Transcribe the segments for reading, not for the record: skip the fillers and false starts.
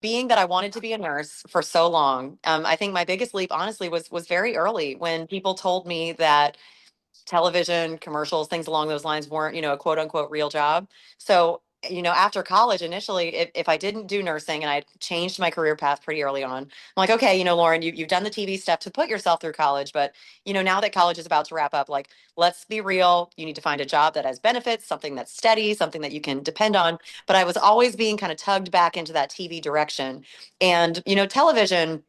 being that I wanted to be a nurse for so long, I think my biggest leap, honestly, was very early when people told me that television, commercials, things along those lines weren't, a quote unquote real job. So, after college, initially, if I didn't do nursing and I changed my career path pretty early on, I'm like, okay, Lauren, you've done the TV stuff to put yourself through college, but, now that college is about to wrap up, like, let's be real. You need to find a job that has benefits, something that's steady, something that you can depend on. But I was always being kind of tugged back into that TV direction. And, television,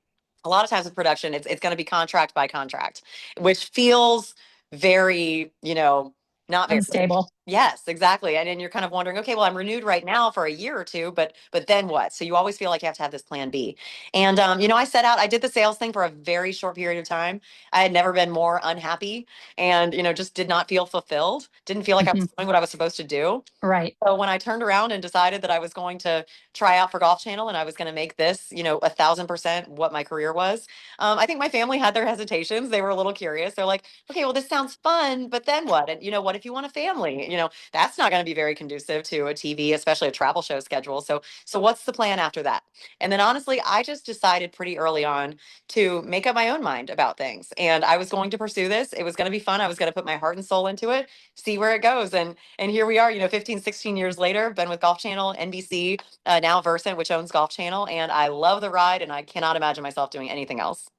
a lot of times with production, it's going to be contract by contract, which feels very, not very. Unstable. Yes, exactly. And then you're kind of wondering, okay, well, I'm renewed right now for a year or two, but then what? So you always feel like you have to have this plan B. And I set out, I did the sales thing for a very short period of time. I had never been more unhappy and, just did not feel fulfilled. Didn't feel like I was Mhm. doing what I was supposed to do. Right. So when I turned around and decided that I was going to try out for Golf Channel and I was going to make this, 1,000% what my career was, I think my family had their hesitations. They were a little curious. They're like, okay, well, this sounds fun, but then what? And what if you want a family? That's not going to be very conducive to a TV, especially a travel show schedule. So what's the plan after that? And then honestly, I just decided pretty early on to make up my own mind about things. And I was going to pursue this. It was going to be fun. I was going to put my heart and soul into it, see where it goes. And here we are, 15, 16 years later, been with Golf Channel, NBC, now Versant, which owns Golf Channel. And I love the ride and I cannot imagine myself doing anything else.